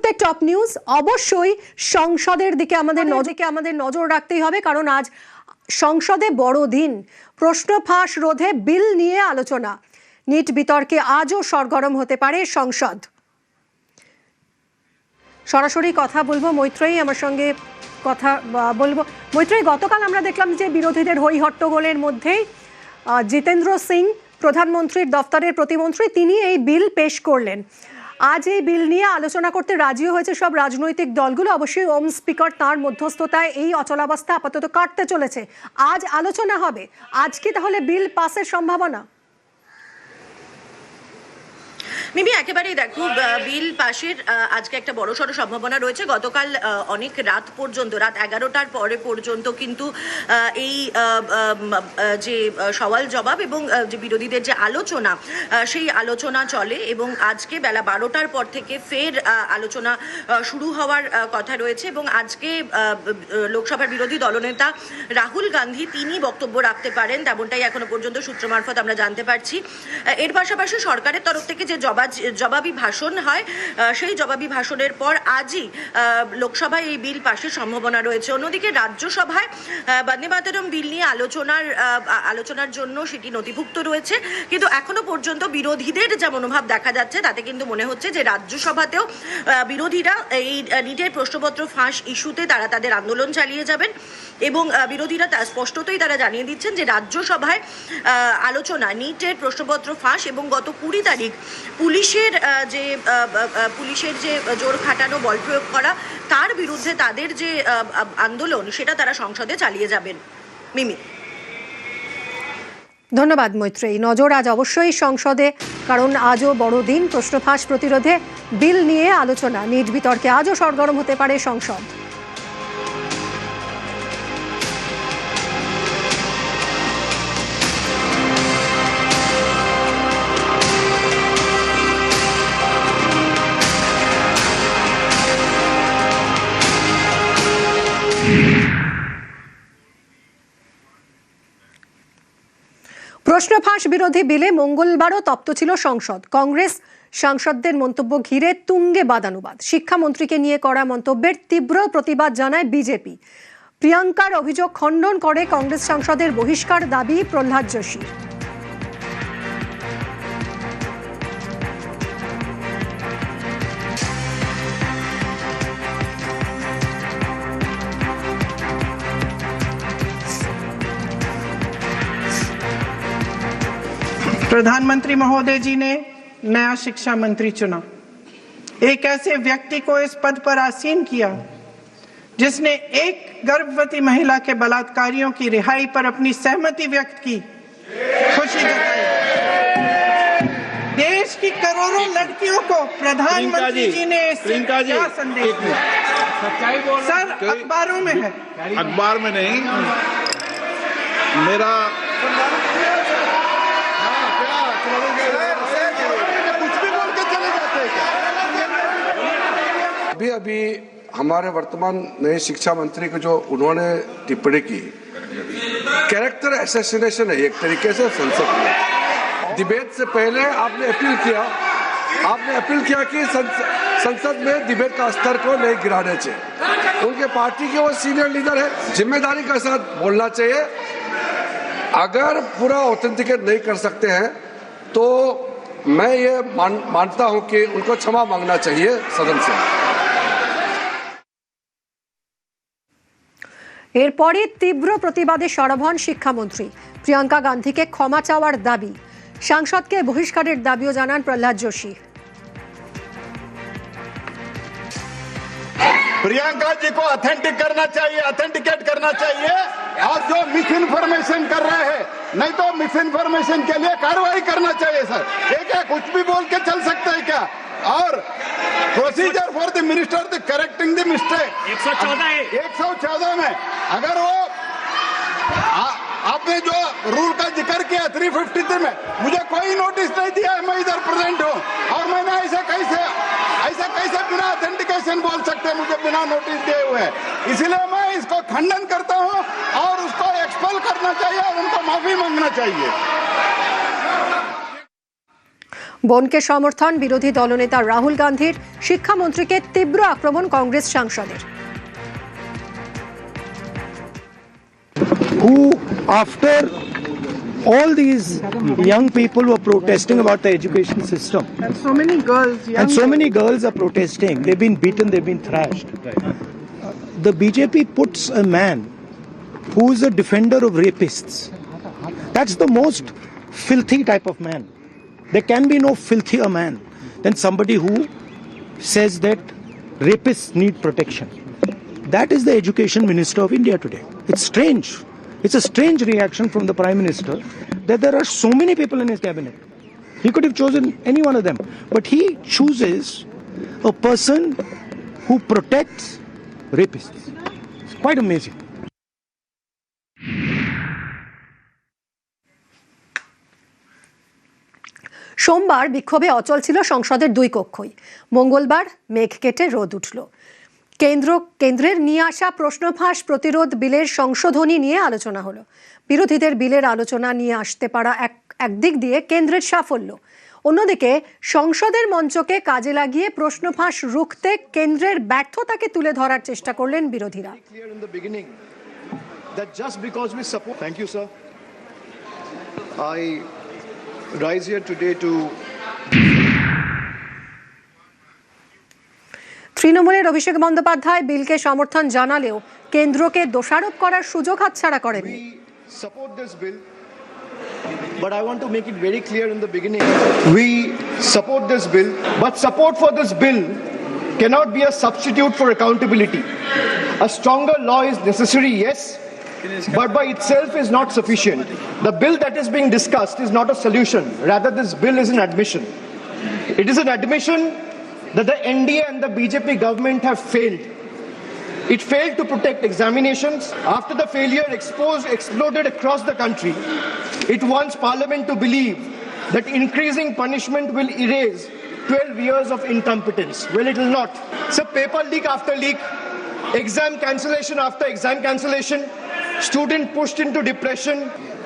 মুহূর্তে top news. অবশ্যই সংসদের দিকে আমাদের নজর রাখতেই হবে, কারণ আজ সংসদে বড় দিন। প্রশ্ন ফাঁস রোধে বিল নিয়ে আলোচনা, নিট বিতর্কে আজও সরগরম হতে পারে সংসদ। সরাসরি কথা বলবো, মৈত্রেয়ী আমার সঙ্গে কথা বলবো। মৈত্রেয়ী, গতকাল আমরা দেখলাম যে বিরোধীদের হই হট্টগোলের মধ্যেই জিতেন্দ্র সিং, প্রধানমন্ত্রীর দফতরের প্রতিমন্ত্রী, তিনি এই বিল পেশ করলেন। আজ এই বিল নিয়ে আলোচনা করতে রাজিও হয়েছে সব রাজনৈতিক দলগুলো। অবশ্যই ওম স্পিকার তার মধ্যস্থতায় এই অচলাবস্থা আপাতত কাটতে চলেছে। আজ আলোচনা হবে। আজ কি তাহলে বিল পাসের সম্ভাবনা? মিমি, একেবারেই দেখো, বিল পাশের আজকে একটা বড়সড় সম্ভাবনা রয়েছে। গতকাল অনেক রাত পর্যন্ত, রাত 11টার পরে পর্যন্ত কিন্তু এই যে সওয়াল জবাব এবং যে বিরোধীদের যে আলোচনা, সেই আলোচনা চলে এবং আজকে বেলা 12টার পর থেকে ফের আলোচনা শুরু হওয়ার কথা রয়েছে। এবং আজকে লোকসভার বিরোধী দলনেতা রাহুল গান্ধী তিনি বক্তব্য রাখতে পারেন, তেমনটাই এখনো পর্যন্ত সূত্র মারফত আমরা জানতে পারছি। এর পাশাপাশি সরকারের তরফ থেকে যে জবাবি ভাষণ হয়, সেই জবাবি ভাষণের পর আজই লোকসভায় এই বিল পাশের সম্ভাবনা রয়েছে। অন্যদিকে রাজ্যসভায় বন্দে মাতরম বিল নিয়ে আলোচনার জন্য সেটি নথিভুক্ত রয়েছে, কিন্তু এখনো পর্যন্ত বিরোধীদের যা মনোভাব দেখা যাচ্ছে তাতে কিন্তু মনে হচ্ছে যে রাজ্যসভাতেও বিরোধীরা এই নিটের প্রশ্নপত্র ফাঁস ইস্যুতে তারা তাদের আন্দোলন চালিয়ে যাবেন। এবং বিরোধীরা স্পষ্টতই তারা জানিয়ে দিচ্ছেন যে রাজ্যসভায় আলোচনা নিটের প্রশ্নপত্র ফাঁস এবং গত 20 তারিখ পুলিশের যে জোর খাটানো, বল প্রয়োগ করা, তার বিরুদ্ধে তাদের যে আন্দোলন সেটা তারা সংসদে চালিয়ে যাবেন। মিমি, ধন্যবাদ মৈত্রেয়ী। নজর আজ অবশ্যই সংসদে, কারণ আজও বড় দিন। প্রশ্ন ফাঁস প্রতিরোধে বিল নিয়ে আলোচনা, নিট বিতর্কে আজও সরগরম হতে পারে সংসদ। প্রশ্ন ফাঁস বিরোধী বিলে মঙ্গলবারও তপ্ত ছিল সংসদ। কংগ্রেস সাংসদদের মন্তব্য ঘিরে তুঙ্গে বাদানুবাদ। শিক্ষামন্ত্রীকে নিয়ে করা মন্তব্যের তীব্র প্রতিবাদ জানায় বিজেপি। প্রিয়াঙ্কার অভিযোগ খণ্ডন করে কংগ্রেস সাংসদের বহিষ্কার দাবি প্রহ্লাদ যোশীর। प्रधानमंत्री महोदय जी ने नया शिक्षा मंत्री चुना। एक ऐसे व्यक्ति को इस पद पर आसीन किया जिसने एक गर्भवती महिला के बलात्कारियों की रिहाई पर अपनी सहमति व्यक्त की, खुशी जताई। देश की करोड़ों लड़कियों को प्रधानमंत्री जी ने क्या संदेश दिया? सर, अखबारों में है। अखबार में नहीं, मेरा अभी हमारे वर्तमान नए शिक्षा मंत्री को जो उन्होंने टिप्पणी की, कैरेक्टर असैसिनेशन है एक तरीके से संसद में। डिबेट से पहले आपने अपील किया कि संसद में डिबेट का स्तर को नहीं गिराने चाहिए। उनके पार्टी के वो सीनियर लीडर है, जिम्मेदारी के साथ बोलना चाहिए। अगर पूरा ऑथेंटिकेट नहीं कर सकते हैं तो मैं ये मानता हूं कि उनको क्षमा मांगना चाहिए सदन से। এরপরে তীব্র প্রতিবাদে সরব হন শিক্ষামন্ত্রী। প্রিয়াঙ্কা গান্ধীকে ক্ষমা চাওয়ার দাবি, সাংসদকে বহিষ্কারের দাবিও জানান প্রহ্লাদ যোশী। प्रियंका जी को ऑथेंटिकेट करना चाहिए और जो मिस इन्फॉर्मेशन कर रहे हैं, नहीं तो मिस इन्फॉर्मेशन के लिए कार्रवाई करना चाहिए। सर, ये क्या कुछ भी बोल के चल सकता है क्या? और procedure for the minister the correcting the mistake 114 में अगर वो आपने जो रूल का जिक्र किया 353 में, मुझे कोई नोटिस नहीं दिया है, मैं इधर प्रेजेंट हूँ और मैंने ऐसा कैसे बिना ऑथेंटिकेशन बोल सकते हैं मुझे बिना नोटिस दिए हुए? इसलिए मैं इसको खंडन करता हूँ और उसको एक्सपेल करना चाहिए और उनको माफी मांगना चाहिए। বোনকে সমর্থন বিরোধী দলনেতা রাহুল গান্ধীর, শিক্ষামন্ত্রীকে তীব্র আক্রমণ কংগ্রেস সাংসদের। Who, after all these young people were protesting about the education system, And so many girls, and so many girls are protesting, they've been beaten, they've been thrashed. The BJP puts a man who is a defender of rapists. That's the most filthy type of man. There can be no filthier man than somebody who says that rapists need protection. That is the education minister of India today. It's strange. It's a strange reaction from the Prime Minister that there are so many people in his cabinet. He could have chosen any one of them. But he chooses a person who protects rapists. It's quite amazing. সোমবার বিক্ষোভে অচল ছিল সংসদের দুই কক্ষই। মঙ্গলবার মেঘ কেটে রোদ উঠল। কেন্দ্রের নিয়ে আসা প্রশ্নফাঁস প্রতিরোধ বিলের সংশোধনী নিয়ে আলোচনা হলো। বিরোধীদের বিলের আলোচনা নিয়ে আসতে পারা একদিক দিয়ে কেন্দ্রের সাফল্য, অন্যদিকে সংসদের মঞ্চকে কাজে লাগিয়ে প্রশ্নফাঁস রুখতে কেন্দ্রের ব্যর্থতাকে তুলে ধরার চেষ্টা করলেন বিরোধীরা। Thank you, sir. I rise here today to তৃণমূলের অভিষেক বন্দ্যোপাধ্যায় বিলকে সমর্থন জানালেও কেন্দ্রকে দোষারোপ করার সুযোগ হাতছাড়া করেননি। support this bill, but I want to make it very clear in the beginning. We support this bill, but support for this bill cannot be a substitute for accountability. A stronger law is necessary, yes, but by itself is not sufficient. The bill that is being discussed is not a solution. Rather, this bill is an admission. It is an admission that the NDA and the BJP government have failed. It failed to protect examinations. After the failure exploded across the country, it wants Parliament to believe that increasing punishment will erase 12 years of incompetence. Well, it will not. So paper leak after leak, exam cancellation after exam cancellation, student pushed into depression.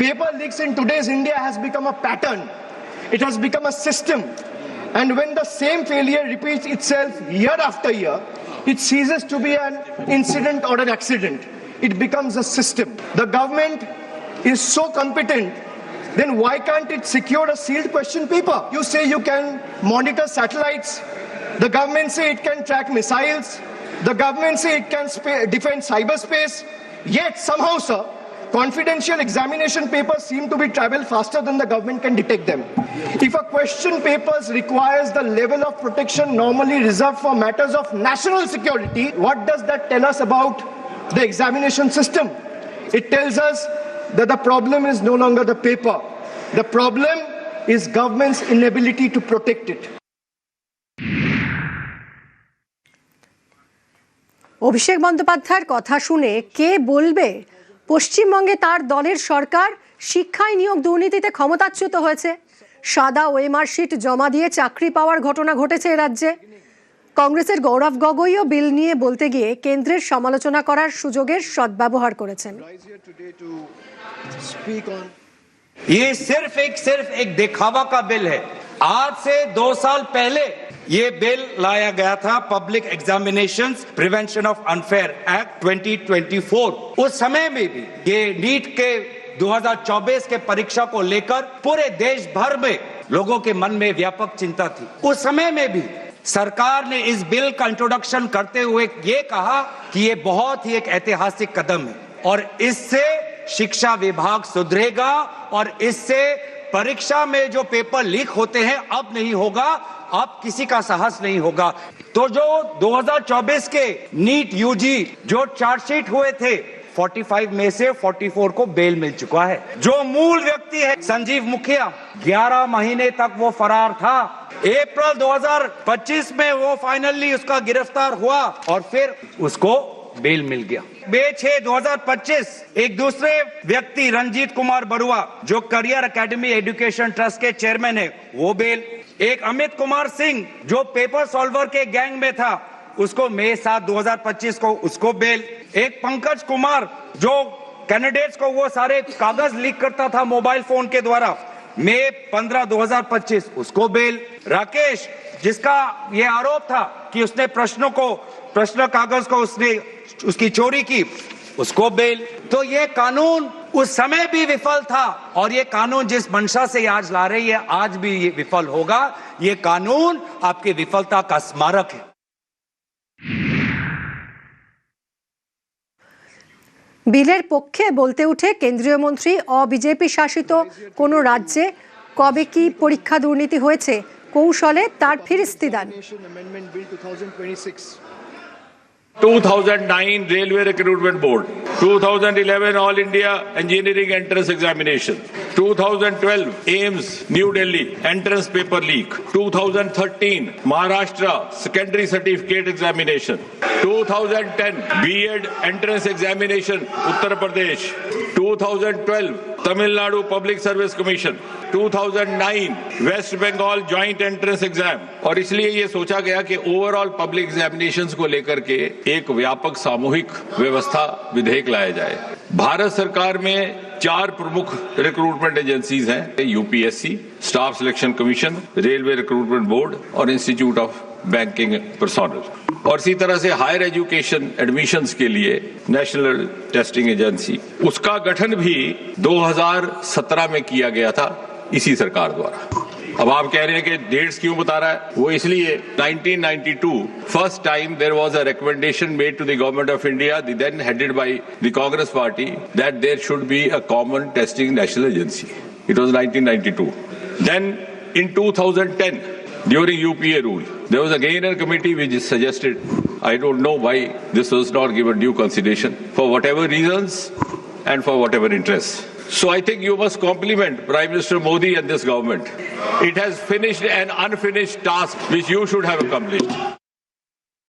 Paper leaks in today's India has become a pattern. It has become a system. And when the same failure repeats itself year after year, it ceases to be an incident or an accident. It becomes a system. The government is so competent, then why can't it secure a sealed question paper? You say you can monitor satellites. The government say it can track missiles. The government say it can defend cyberspace. Yet somehow, sir, confidential examination papers seem to be travel faster than the government can detect them. If a question paper requires the level of protection normally reserved for matters of national security, what does that tell us about the examination system? It tells us that the problem is no longer the paper. The problem is government's inability to protect it. অভিষেক বন্দ্যোপাধ্যায়ের কথা শুনে কে বলবে পশ্চিমবঙ্গে তার দলের সরকার শিক্ষায় নিয়োগ দুর্নীতিতে ক্ষমতাচ্যুত হয়েছে? সাদা ওএমআর শিট জমা দিয়ে চাকরি পাওয়ার ঘটনা ঘটেছে এ রাজ্যে। কংগ্রেসের গৌরব গগৈও বিল নিয়ে বলতে গিয়ে কেন্দ্রের সমালোচনা করার সুযোগের সদ্ব্যবহার করেছেন। ये सिर्फ एक दिखावा का बिल है। आज से 2 साल पहले ये बिल लाया गया था, public examinations prevention of unfair act 2024। उस समय में भी ये नीट के 2024 के परीक्षा को लेकर पूरे देश भर में लोगों के मन में व्यापक चिंता थी। उस समय में भी सरकार ने इस बिल का इंट्रोडक्शन करते हुए ये कहा कि ये बहुत ही एक ऐतिहासिक कदम है और इससे शिक्षा विभाग सुधरेगा और इससे परीक्षा में जो पेपर लीक होते हैं अब नहीं होगा, अब किसी का साहस नहीं होगा। तो जो 2024 के नीट यूजी जो चार्जशीट हुए थे, 45 में से 44 को बेल मिल चुका है। जो मूल व्यक्ति है संजीव मुखिया, 11 महीने तक वो फरार था। अप्रैल 2025 में वो फाइनली उसका गिरफ्तार हुआ और फिर उसको बेल मिल गया। 6/2025 एक दूसरे व्यक्ति रंजीत कुमार बरुआ जो करियर एकेडमी एजुकेशन ट्रस्ट के चेयरमैन है, वो बेल। एक अमित कुमार सिंह जो पेपर सॉल्वर के गैंग में था, उसको मई 7, 2025 को उसको बेल। एक पंकज कुमार जो कैंडिडेट्स को वो सारे कागज लीक करता था मोबाइल फोन के द्वारा, मई 15, 2025 उसको बेल। राकेश, जिसका ये आरोप था कि उसने प्रश्न कागज को उसने उसकी चोरी की, उसको बेल। तो ये कानून उस समय भी विफल था और ये कानून जिस मंशा से आज ला रही है आज भी ये विफल होगा। ये कानून आपकी विफलता का स्मारक है। বিলের পক্ষে বলতে উঠে কেন্দ্রীয় মন্ত্রী অবিজেপি শাসিত কোন রাজ্যে কবে কি পরীক্ষা দুর্নীতি হয়েছে কৌশলে তার ফিরিস্তি দেন। 2009 Railway Recruitment Board, 2011 All India Engineering Entrance Examination, 2012 AIMS New Delhi Entrance Paper Leak, 2013 Maharashtra Secondary Certificate Examination, 2010 B.Ed Entrance Examination Uttar Pradesh, 2012 Tamil Nadu Public Service Commission, 2009 West Bengal Joint Entrance Exam। और इसलिए ये सोचा गया कि overall public examinations को लेकर के एक व्यापक सामूहिक व्यवस्था विधेयक लाया जाए। भारत सरकार में 4 प्रमुख रिक्रूटमेंट एजेंसीज हैं, UPSC, staff selection commission, railway recruitment board और इंस्टीट्यूट ऑफ बैंकिंग पर्सोनल। और इसी तरह से हायर एजुकेशन एडमिशंस के लिए नेशनल टेस्टिंग एजेंसी, उसका गठन भी 2017 में किया गया था इसी सरकार द्वारा। अब आप कह रहे हैं कि डेट्स क्यों बता रहा है, वो इसलिए 1992 first time there was a recommendation made to the government of India, then headed by the Congress party, that there should be a common testing national agency. It was 1992। Then in 2010 during UPA rule, there was again a committee which suggested, I don't know why this was not given due consideration, for whatever reasons and for whatever interests. So I think you must compliment Prime Minister Modi and this government. It has finished an unfinished task which you should have accomplished.